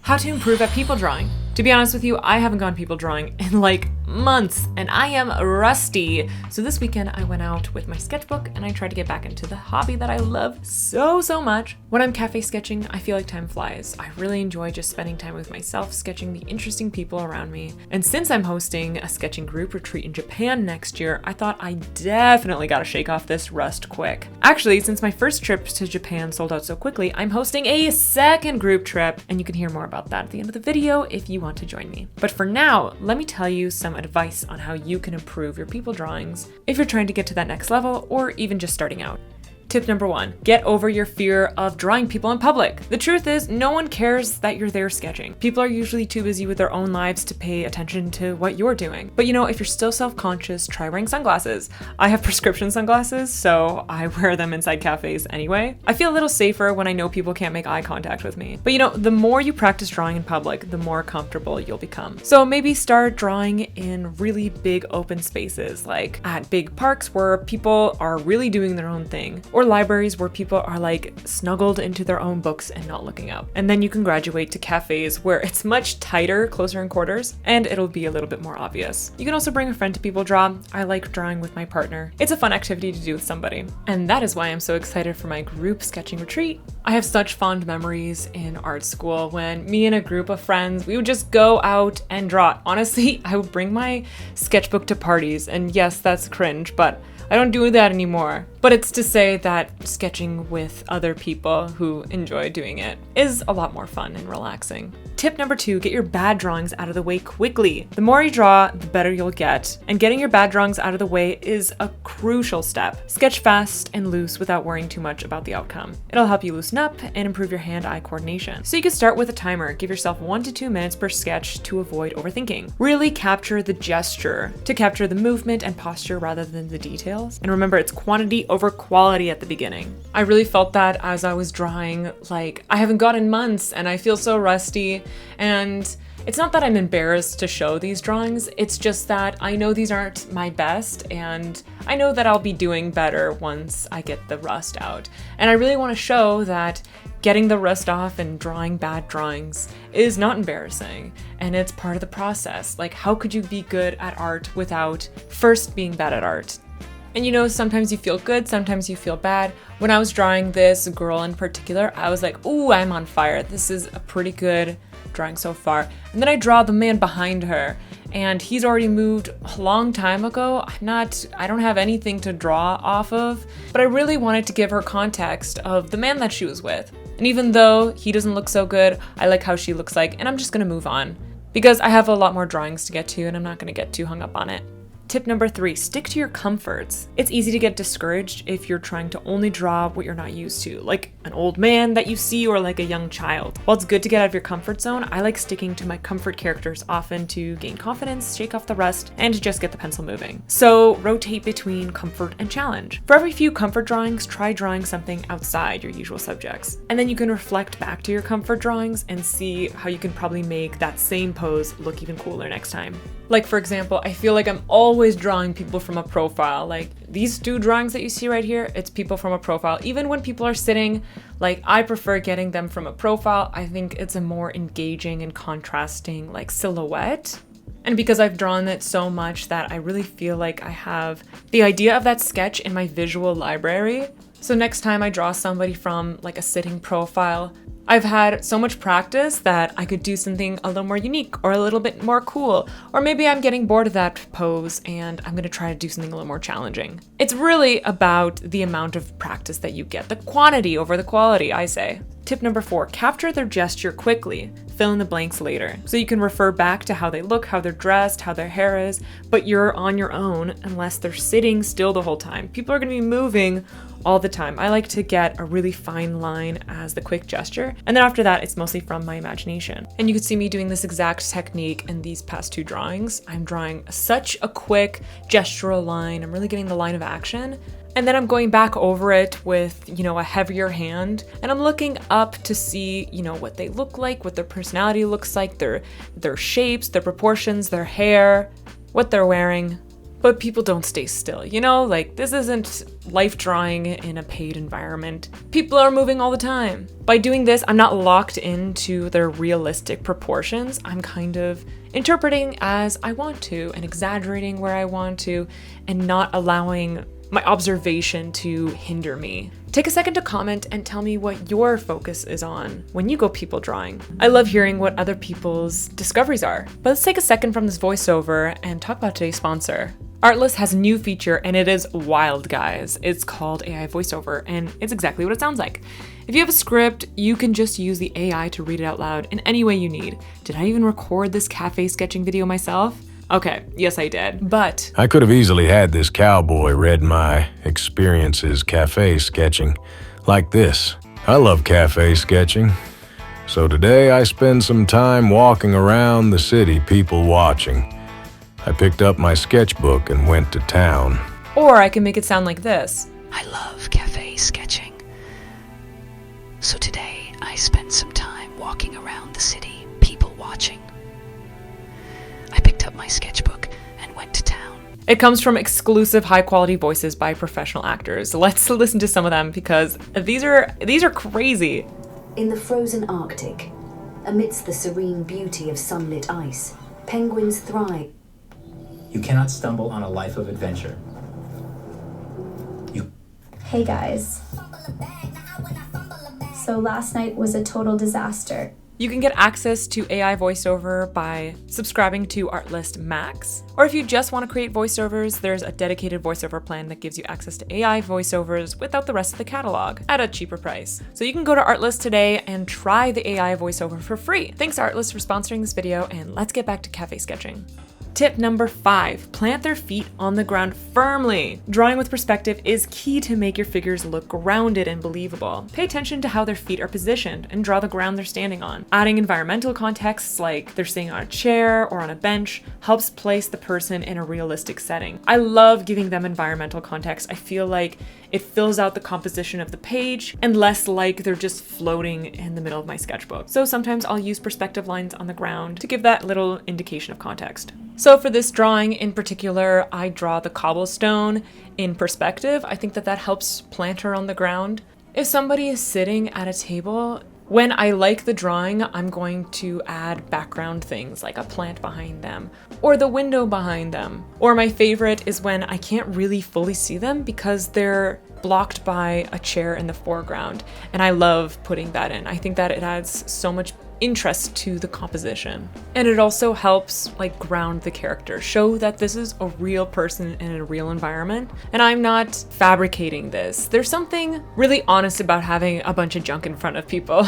How to improve at people drawing. To be honest with you, I haven't gone people drawing in like months and I am rusty. So this weekend I went out with my sketchbook and I tried to get back into the hobby that I love so much. When I'm cafe sketching, I feel like time flies. I really enjoy just spending time with myself, sketching the interesting people around me. And since I'm hosting a sketching group retreat in Japan next year, I thought I definitely gotta shake off this rust quick. Actually, since my first trip to Japan sold out so quickly, I'm hosting a second group trip, and you can hear more about that at the end of the video if you want to join me. But for now, let me tell you some advice on how you can improve your people drawings if you're trying to get to that next level or even just starting out. Tip number 1, get over your fear of drawing people in public. The truth is, no one cares that you're there sketching. People are usually too busy with their own lives to pay attention to what you're doing. But if you're still self-conscious, try wearing sunglasses. I have prescription sunglasses, so I wear them inside cafes anyway. I feel a little safer when I know people can't make eye contact with me. But the more you practice drawing in public, the more comfortable you'll become. So maybe start drawing in really big open spaces, like at big parks where people are really doing their own thing, or libraries where people are like snuggled into their own books and not looking up. And then you can graduate to cafes where it's much tighter, closer in quarters, and it'll be a little bit more obvious. You can also bring a friend to people draw. I like drawing with my partner. It's a fun activity to do with somebody. And that is why I'm so excited for my group sketching retreat. I have such fond memories in art school when me and a group of friends, we would just go out and draw. Honestly, I would bring my sketchbook to parties, and yes, that's cringe, but I don't do that anymore. But it's to say that sketching with other people who enjoy doing it is a lot more fun and relaxing. Tip number 2, get your bad drawings out of the way quickly. The more you draw, the better you'll get. And getting your bad drawings out of the way is a crucial step. Sketch fast and loose without worrying too much about the outcome. It'll help you loosen up and improve your hand-eye coordination. So you can start with a timer. Give yourself 1 to 2 minutes per sketch to avoid overthinking. Really capture the gesture to capture the movement and posture rather than the details. And remember, it's quantity over quality at the beginning. I really felt that as I was drawing, like I haven't gone in months and I feel so rusty. And it's not that I'm embarrassed to show these drawings, it's just that I know these aren't my best and I know that I'll be doing better once I get the rust out. And I really want to show that getting the rust off and drawing bad drawings is not embarrassing and it's part of the process. Like, how could you be good at art without first being bad at art? And sometimes you feel good, sometimes you feel bad. When I was drawing this girl in particular, I was like, ooh, I'm on fire. This is a pretty good drawing so far. And then I draw the man behind her and he's already moved a long time ago. I don't have anything to draw off of, but I really wanted to give her context of the man that she was with. And even though he doesn't look so good, I like how she looks like, and I'm just gonna move on because I have a lot more drawings to get to and I'm not gonna get too hung up on it. Tip number 3, stick to your comforts. It's easy to get discouraged if you're trying to only draw what you're not used to, like an old man that you see or like a young child. While it's good to get out of your comfort zone, I like sticking to my comfort characters often to gain confidence, shake off the rust, and to just get the pencil moving. So rotate between comfort and challenge. For every few comfort drawings, try drawing something outside your usual subjects. And then you can reflect back to your comfort drawings and see how you can probably make that same pose look even cooler next time. Like, for example, I feel like I'm always drawing people from a profile. Like these 2 drawings that you see right here, it's people from a profile. Even when people are sitting, like I prefer getting them from a profile. I think it's a more engaging and contrasting like silhouette. And because I've drawn it so much that I really feel like I have the idea of that sketch in my visual library. So next time I draw somebody from like a sitting profile, I've had so much practice that I could do something a little more unique or a little bit more cool. Or maybe I'm getting bored of that pose and I'm gonna try to do something a little more challenging. It's really about the amount of practice that you get, the quantity over the quality, I say. Tip number 4, capture their gesture quickly. Fill in the blanks later. So you can refer back to how they look, how they're dressed, how their hair is, but you're on your own unless they're sitting still the whole time. People are gonna be moving all the time. I like to get a really fine line as the quick gesture, and then after that, it's mostly from my imagination. And you can see me doing this exact technique in these past 2 drawings. I'm drawing such a quick gestural line. I'm really getting the line of action. And then I'm going back over it with, a heavier hand, and I'm looking up to see, what they look like, what their personality looks like, their shapes, their proportions, their hair, what they're wearing. But people don't stay still, you know? Like, this isn't life drawing in a paid environment. People are moving all the time. By doing this, I'm not locked into their realistic proportions. I'm kind of interpreting as I want to and exaggerating where I want to and not allowing my observation to hinder me. Take a second to comment and tell me what your focus is on when you go people drawing. I love hearing what other people's discoveries are. But let's take a second from this voiceover and talk about today's sponsor. Artlist has a new feature and it is wild, guys. It's called AI voiceover and it's exactly what it sounds like. If you have a script, you can just use the AI to read it out loud in any way you need. Did I even record this cafe sketching video myself? Okay, yes I did, but I could have easily had this cowboy read my experiences cafe sketching like this. I love cafe sketching. So today I spend some time walking around the city, people watching. I picked up my sketchbook and went to town. Or I can make it sound like this. I love cafe sketching. So today I spent some time walking around the city, people watching. I picked up my sketchbook and went to town. It comes from exclusive high-quality voices by professional actors. Let's listen to some of them because these are crazy. In the frozen Arctic, amidst the serene beauty of sunlit ice, penguins thrive. You cannot stumble on a life of adventure. Hey guys. So last night was a total disaster. You can get access to AI voiceover by subscribing to Artlist Max. Or if you just want to create voiceovers, there's a dedicated voiceover plan that gives you access to AI voiceovers without the rest of the catalog at a cheaper price. So you can go to Artlist today and try the AI voiceover for free. Thanks Artlist for sponsoring this video, and let's get back to cafe sketching. Tip number 5, plant their feet on the ground firmly. Drawing with perspective is key to make your figures look grounded and believable. Pay attention to how their feet are positioned and draw the ground they're standing on. Adding environmental contexts like they're sitting on a chair or on a bench helps place the person in a realistic setting. I love giving them environmental context. I feel like it fills out the composition of the page and less like they're just floating in the middle of my sketchbook. So sometimes I'll use perspective lines on the ground to give that little indication of context. So for this drawing in particular, I draw the cobblestone in perspective. I think that helps plant her on the ground. If somebody is sitting at a table, when I like the drawing, I'm going to add background things like a plant behind them or the window behind them. Or my favorite is when I can't really fully see them because they're blocked by a chair in the foreground. And I love putting that in. I think that it adds so much interest to the composition. And it also helps like ground the character, show that this is a real person in a real environment and I'm not fabricating this. There's something really honest about having a bunch of junk in front of people.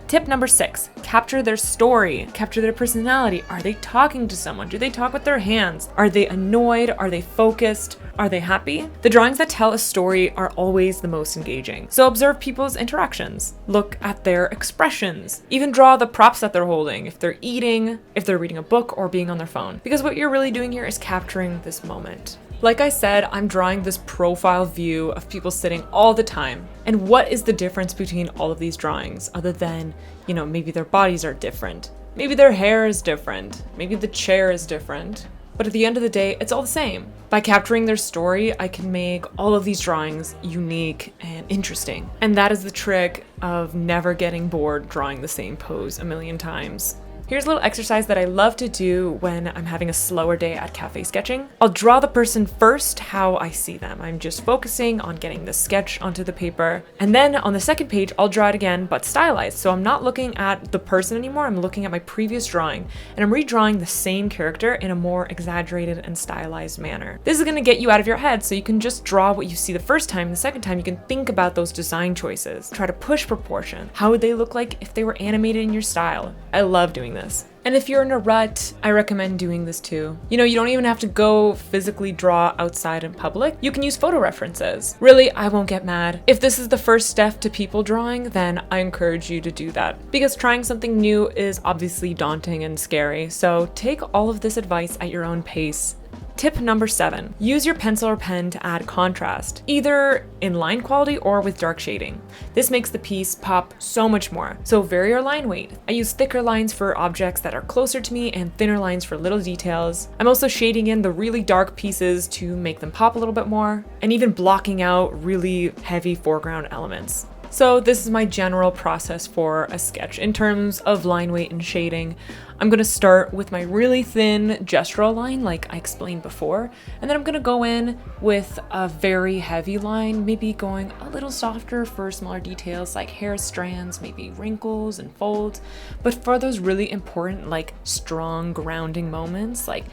Tip number 6, capture their story, capture their personality. Are they talking to someone? Do they talk with their hands? Are they annoyed? Are they focused? Are they happy? The drawings that tell a story are always the most engaging. So observe people's interactions, look at their expressions, even draw the props that they're holding, if they're eating, if they're reading a book or being on their phone. Because what you're really doing here is capturing this moment. Like I said, I'm drawing this profile view of people sitting all the time. And what is the difference between all of these drawings other than, you know, maybe their bodies are different. Maybe their hair is different. Maybe the chair is different. But at the end of the day, it's all the same. By capturing their story, I can make all of these drawings unique and interesting. And that is the trick of never getting bored drawing the same pose a million times. Here's a little exercise that I love to do when I'm having a slower day at cafe sketching. I'll draw the person first how I see them. I'm just focusing on getting the sketch onto the paper. And then on the second page, I'll draw it again, but stylized. So I'm not looking at the person anymore. I'm looking at my previous drawing and I'm redrawing the same character in a more exaggerated and stylized manner. This is gonna get you out of your head so you can just draw what you see the first time. The second time, you can think about those design choices. Try to push proportion. How would they look like if they were animated in your style? I love doing this. And if you're in a rut, I recommend doing this too. You know, you don't even have to go physically draw outside in public. You can use photo references. Really, I won't get mad. If this is the first step to people drawing, then I encourage you to do that. Because trying something new is obviously daunting and scary. So take all of this advice at your own pace. Tip number 7, use your pencil or pen to add contrast, either in line quality or with dark shading. This makes the piece pop so much more. So vary your line weight. I use thicker lines for objects that are closer to me and thinner lines for little details. I'm also shading in the really dark pieces to make them pop a little bit more, and even blocking out really heavy foreground elements. So this is my general process for a sketch in terms of line weight and shading. I'm gonna start with my really thin gestural line like I explained before, and then I'm gonna go in with a very heavy line, maybe going a little softer for smaller details like hair strands, maybe wrinkles and folds. But for those really important, like strong grounding moments, like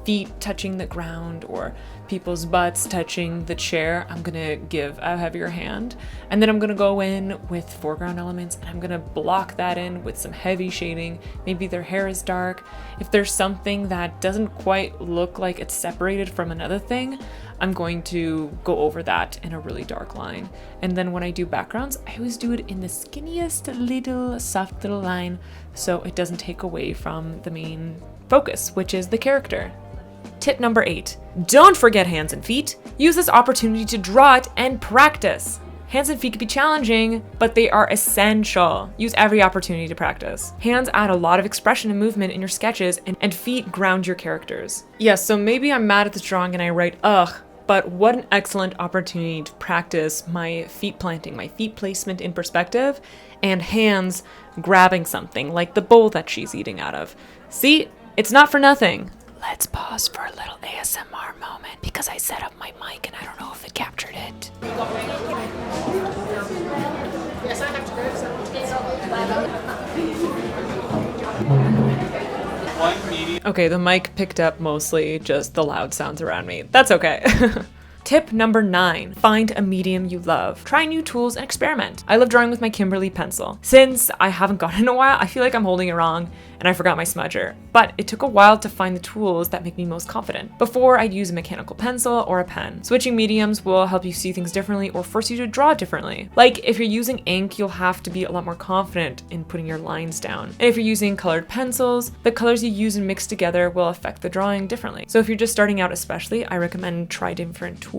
feet touching the ground or people's butts touching the chair, I'm gonna give a heavier hand. And then I'm gonna go in with foreground elements and I'm gonna block that in with some heavy shading. Maybe their hair is dark. If there's something that doesn't quite look like it's separated from another thing, I'm going to go over that in a really dark line. And then when I do backgrounds, I always do it in the skinniest little soft little line so it doesn't take away from the main focus, which is the character. Tip number 8, don't forget hands and feet. Use this opportunity to draw it and practice. Hands and feet can be challenging, but they are essential. Use every opportunity to practice. Hands add a lot of expression and movement in your sketches, and feet ground your characters. Yes, so maybe I'm mad at this drawing and I write, ugh, but what an excellent opportunity to practice my feet planting, my feet placement in perspective, and hands grabbing something like the bowl that she's eating out of. See, it's not for nothing. Let's pause for a little ASMR moment because I set up my mic and I don't know if it captured it. Okay, the mic picked up mostly just the loud sounds around me. That's okay. Tip number 9, find a medium you love. Try new tools and experiment. I love drawing with my Kimberly pencil. Since I haven't got it in a while, I feel like I'm holding it wrong and I forgot my smudger. But it took a while to find the tools that make me most confident. Before, I'd use a mechanical pencil or a pen. Switching mediums will help you see things differently or force you to draw differently. Like if you're using ink, you'll have to be a lot more confident in putting your lines down. And if you're using colored pencils, the colors you use and mix together will affect the drawing differently. So if you're just starting out especially, I recommend try different tools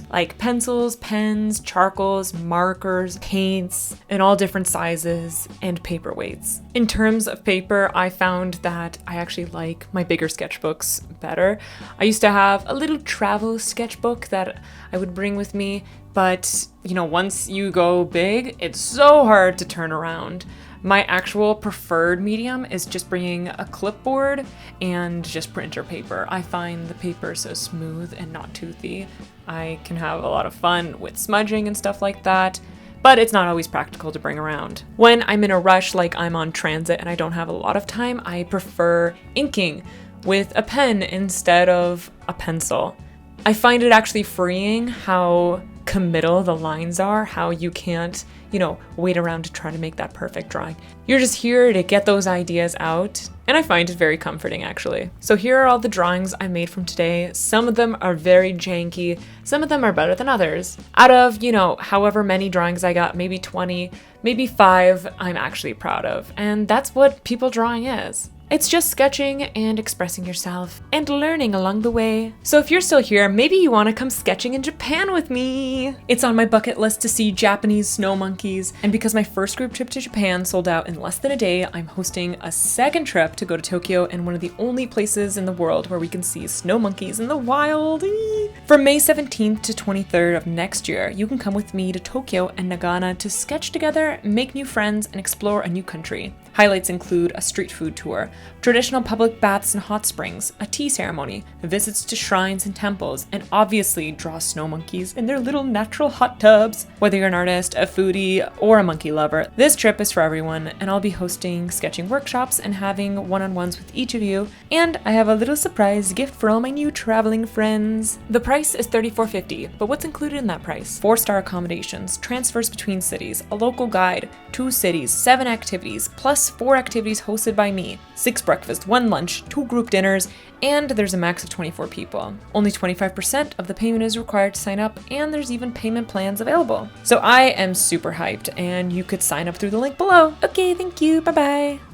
like pencils, pens, charcoals, markers, paints, in all different sizes, and paper weights. In terms of paper, I found that I actually like my bigger sketchbooks better. I used to have a little travel sketchbook that I would bring with me, but once you go big, it's so hard to turn around. My actual preferred medium is just bringing a clipboard and just printer paper. I find the paper so smooth and not toothy. I can have a lot of fun with smudging and stuff like that, but it's not always practical to bring around. When I'm in a rush, like I'm on transit and I don't have a lot of time, I prefer inking with a pen instead of a pencil. I find it actually freeing how committal the lines are, how you can't, wait around to try to make that perfect drawing. You're just here to get those ideas out, and I find it very comforting actually. So here are all the drawings I made from today. Some of them are very janky, some of them are better than others. Out of, however many drawings I got, maybe 20, maybe 5, I'm actually proud of. And that's what people drawing is. It's just sketching and expressing yourself and learning along the way. So if you're still here, maybe you want to come sketching in Japan with me. It's on my bucket list to see Japanese snow monkeys. And because my first group trip to Japan sold out in less than a day, I'm hosting a second trip to go to Tokyo and one of the only places in the world where we can see snow monkeys in the wild. From May 17th to 23rd of next year, you can come with me to Tokyo and Nagano to sketch together, make new friends, and explore a new country. Highlights include a street food tour, traditional public baths and hot springs, a tea ceremony, visits to shrines and temples, and obviously draw snow monkeys in their little natural hot tubs. Whether you're an artist, a foodie, or a monkey lover, this trip is for everyone, and I'll be hosting sketching workshops and having one-on-ones with each of you, and I have a little surprise gift for all my new traveling friends. The price is $34.50, but what's included in that price? 4-star accommodations, transfers between cities, a local guide, 2 cities, 7 activities, plus 4 activities hosted by me, 6 breakfasts, 1 lunch, 2 group dinners, and there's a max of 24 people. Only 25% of the payment is required to sign up, and there's even payment plans available. So I am super hyped, and you could sign up through the link below. Okay, thank you, bye-bye.